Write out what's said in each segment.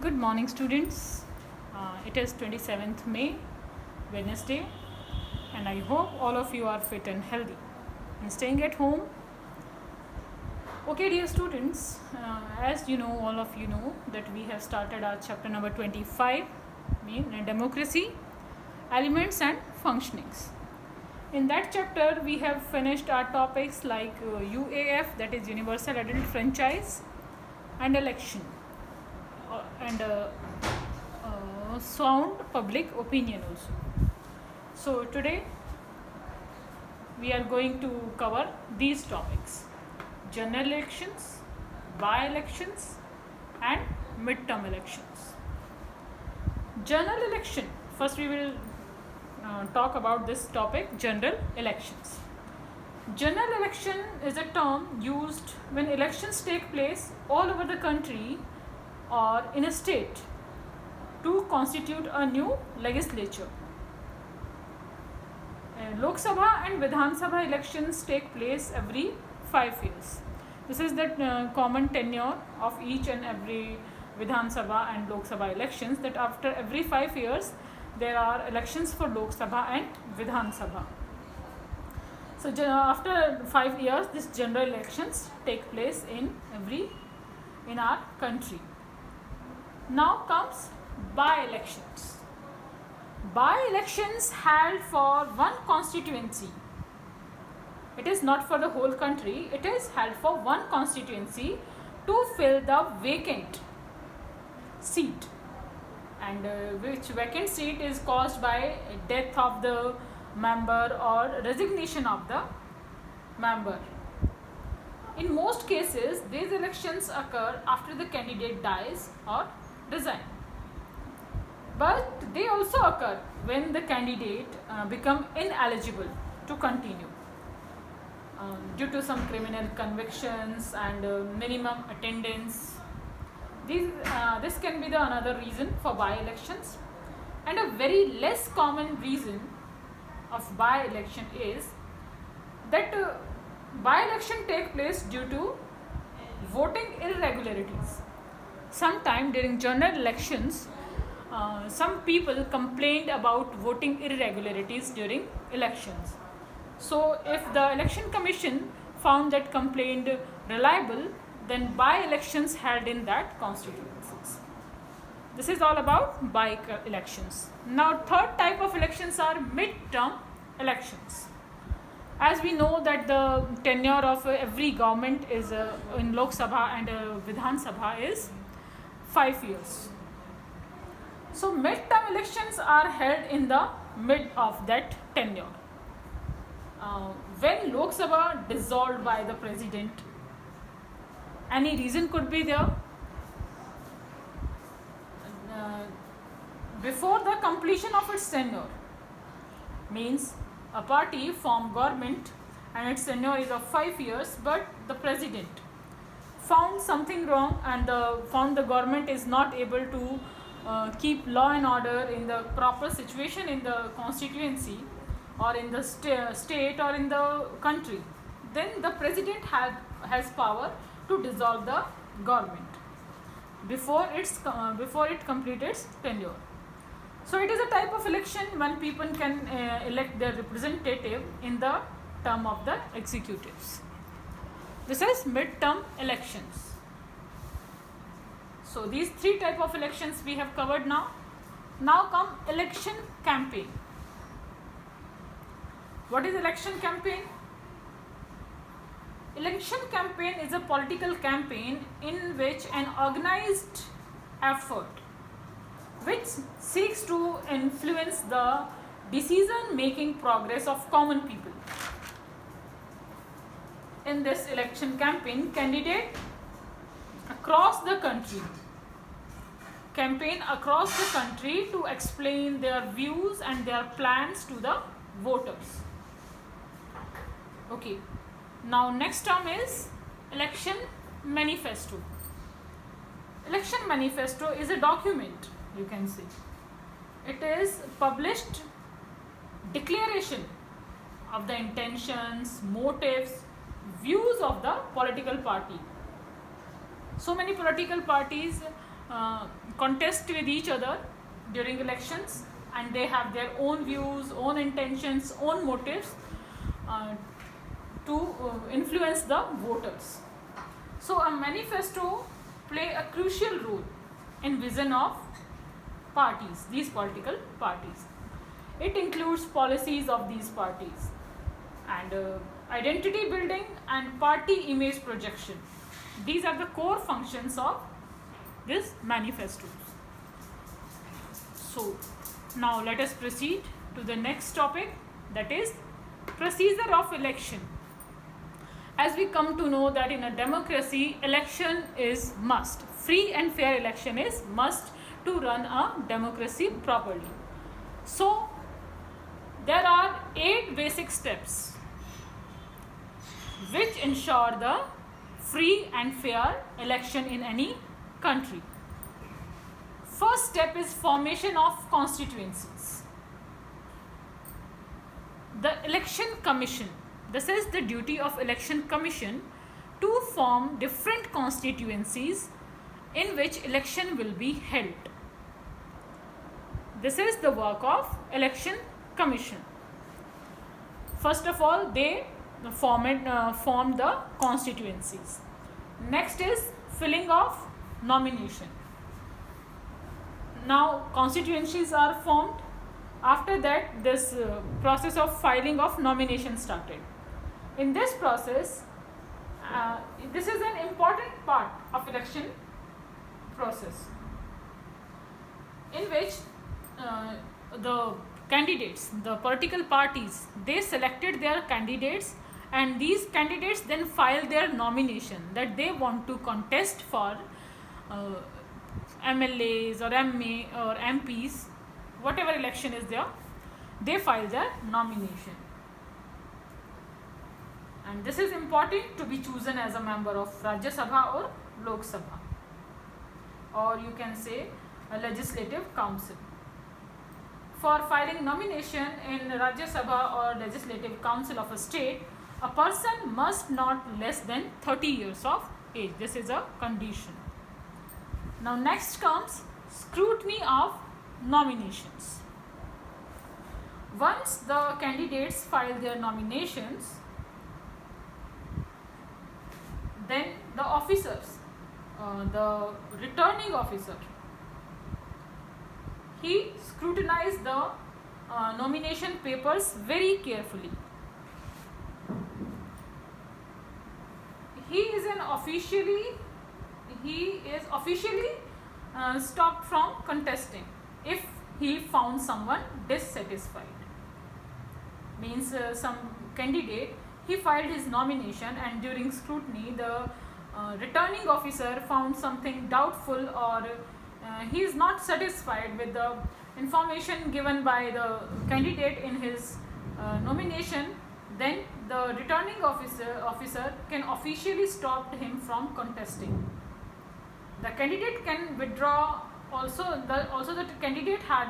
Good morning, students. It is 27th May, Wednesday, and I hope all of you are fit and healthy and staying at home. Okay, dear students, as you know, all of you know that we have started our chapter number 25, Democracy, Elements and Functionings. In that chapter, we have finished our topics like UAF, that is Universal Adult Franchise, and election, and sound public opinion also. So today we are going to cover these topics: general elections, by-elections and midterm elections. General election, first we will talk about this topic, general elections. General election is a term used when elections take place all over the country or in a state to constitute a new legislature. Lok Sabha and Vidhan Sabha elections take place every 5 years. This is the common tenure of each and every Vidhan Sabha and Lok Sabha elections, that after every 5 years there are elections for Lok Sabha and Vidhan Sabha. So after 5 years these general elections take place in our country. Now comes by-elections. By-elections held for one constituency. It is not for the whole country, it is held for one constituency to fill the vacant seat, and which vacant seat is caused by death of the member or resignation of the member. In most cases, these elections occur after the candidate dies or resigns. But they also occur when the candidate become ineligible to continue due to some criminal convictions and minimum attendance. This can be another reason for by-elections. And a very less common reason of by-election is that by-election take place due to voting irregularities. Sometime during general elections, some people complained about voting irregularities during elections. So if the election commission found that complaint reliable, then by-elections held in that constituencies. This is all about by-elections. Now third type of elections are mid-term elections. As we know that the tenure of every government is in Lok Sabha and Vidhan Sabha is 5 years. So mid-term elections are held in the mid of that tenure. When Lok Sabha dissolved by the president, any reason could be there. Before the completion of its tenure, means a party formed government and its tenure is of 5 years, but the president found something wrong and found the government is not able to keep law and order in the proper situation in the constituency or in the state or in the country. Then the president has power to dissolve the government before it completes its tenure. So it is a type of election when people can elect their representative in the term of the executives. This is mid-term elections. So these three type of elections we have covered now. Now come election campaign. What is election campaign? Election campaign is a political campaign in which an organized effort which seeks to influence the decision-making progress of common people. In this election campaign, candidates across the country campaign across the country to explain their views and their plans to the voters. Okay. Now next term is election manifesto. Election manifesto is a document, you can see. It is published declaration of the intentions, motives, views of the political party. So many political parties contest with each other during elections, and they have their own views, own intentions, own motives to influence the voters. So a manifesto play a crucial role in vision of parties, these political parties. It includes policies of these parties and identity building and party image projection. These are the core functions of this manifestos. So now let us proceed to the next topic, that is procedure of election. As we come to know that in a democracy, election is must. Free and fair election is must to run a democracy properly. So there are 8 basic steps which ensure the free and fair election in any country. First step is formation of constituencies. The election commission, this is the duty of election commission to form different constituencies in which election will be held. This is the work of election commission. First of all, they form the constituencies. Next is filling of nomination. Now constituencies are formed. After that, this process of filing of nomination started. In this process, this is an important part of election process, in which the candidates, the political parties, they selected their candidates, and these candidates then file their nomination that they want to contest for MLAs or MA or MPs, whatever election is there, they file their nomination. And this is important to be chosen as a member of Rajya Sabha or Lok Sabha, or you can say a legislative council. For filing nomination in Rajya Sabha or legislative council of a state, a person must not less than 30 years of age. This is a condition. Now next comes scrutiny of nominations. Once the candidates file their nominations, then the officers, the returning officer, he scrutinized the nomination papers very carefully. He is officially stopped from contesting if he found someone dissatisfied. Means some candidate, he filed his nomination, and during scrutiny the returning officer found something doubtful, or he is not satisfied with the information given by the candidate in his nomination, then the returning officer can officially stop him from contesting. The candidate can withdraw also. The candidate had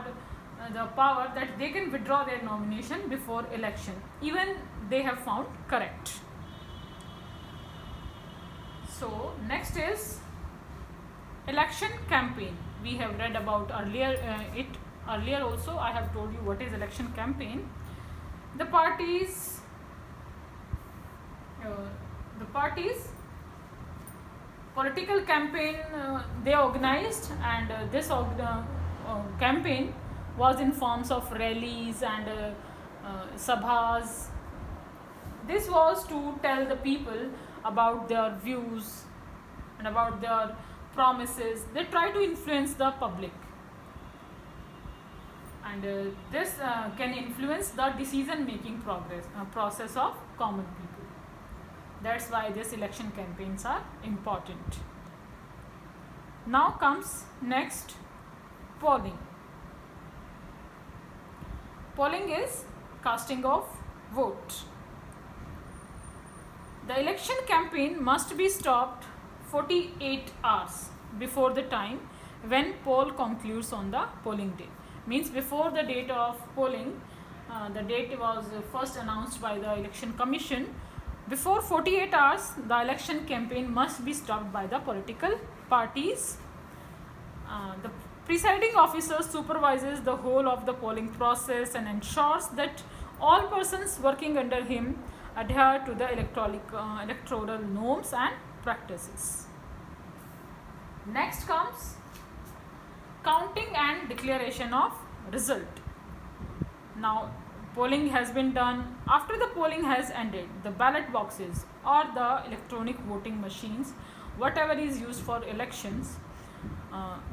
the power that they can withdraw their nomination before election, even they have found correct. So next is election campaign. We have read about earlier also. I have told you what is election campaign. The parties political campaign they organized, and this campaign was in forms of rallies and sabhas. This was to tell the people about their views and about their promises. They try to influence the public, and this can influence the decision making process of common people. That's why these election campaigns are important. Now comes next, polling. Polling is casting of vote. The election campaign must be stopped 48 hours before the time when poll concludes on the polling day. Means before the date of polling, the date was first announced by the election commission. Before 48 hours, the election campaign must be stopped by the political parties, The presiding officer supervises the whole of the polling process and ensures that all persons working under him adhere to the electoral norms and practices. Next comes counting and declaration of result. Now, polling has been done. After the polling has ended, the ballot boxes or the electronic voting machines, whatever is used for elections,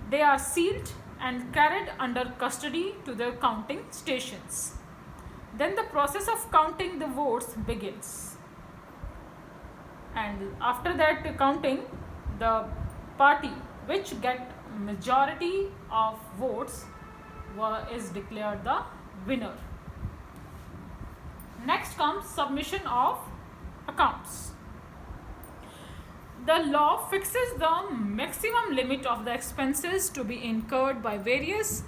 they are sealed and carried under custody to the counting stations. Then the process of counting the votes begins. And after that counting, the party which get majority of votes is declared the winner. Next comes submission of accounts. The law fixes the maximum limit of the expenses to be incurred by various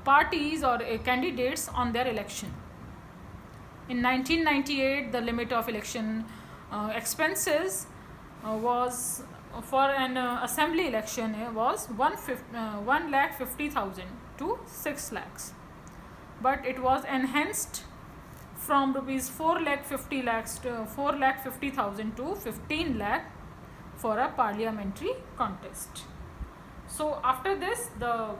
parties or candidates on their election. In 1998, the limit of election expenses was for an assembly election was 1,50,000 to 6 lakhs, but it was enhanced from rupees 4,50,000 to 15 lakh for a parliamentary contest. So after this, the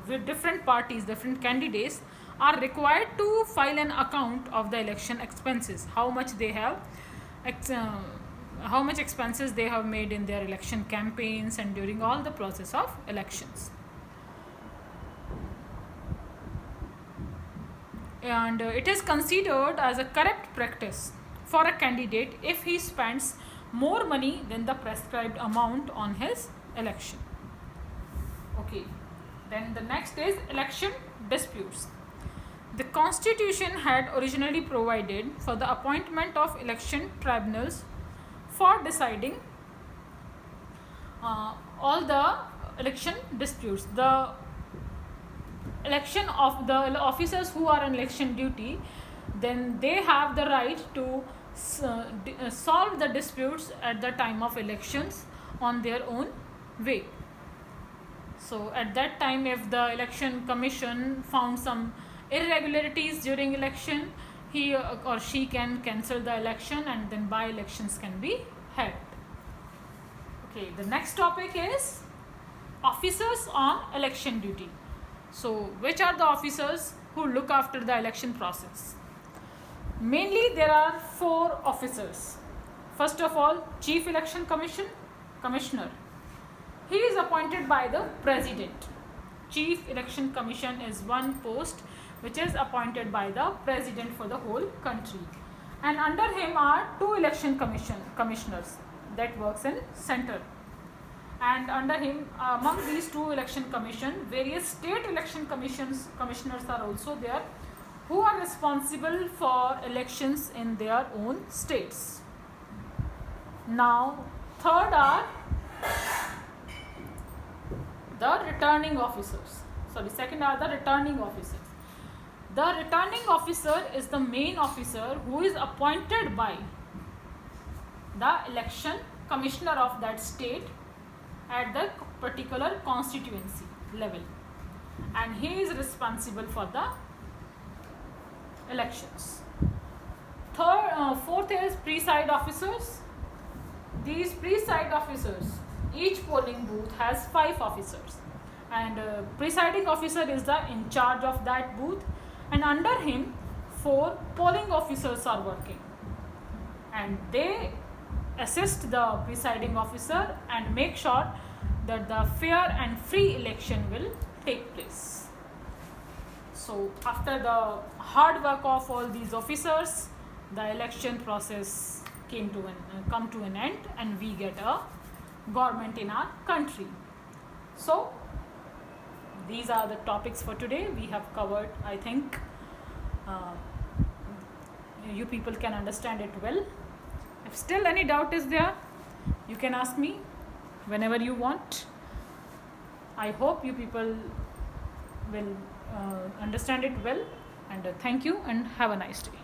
with different parties, different candidates are required to file an account of the election expenses, how much they have how much expenses they have made in their election campaigns and during all the process of elections. And it is considered as a correct practice for a candidate if he spends more money than the prescribed amount on his election. Okay, then the next is election disputes. The Constitution had originally provided for the appointment of election tribunals for deciding all the election disputes. The election of the officers who are on election duty, then they have the right to solve the disputes at the time of elections on their own way. So at that time, if the election commission found some irregularities during election, he or she can cancel the election and then by-elections can be held. Okay, the next topic is officers on election duty. So which are the officers who look after the election process? Mainly there are 4 officers. First of all, Chief Election Commissioner. He is appointed by the President. Chief Election Commission is one post which is appointed by the President for the whole country. And under him are 2 election commissioners that works in center. And under him, among these 2 election commission, various state election commissioners are also there, who are responsible for elections in their own states. Now, third are the returning officers. Second are the returning officers. The returning officer is the main officer who is appointed by the election commissioner of that state at the particular constituency level, and he is responsible for the elections. Fourth is preside officers. These preside officers, each polling booth has 5 officers, and presiding officer is the in charge of that booth, and under him 4 polling officers are working, and they assist the presiding officer and make sure that the fair and free election will take place. So after the hard work of all these officers, the election process come to an end, and we get a government in our country. So these are the topics for today. We have covered, I think you people can understand it well. If still any doubt is there, you can ask me whenever you want. I hope you people will understand it well, and thank you and have a nice day.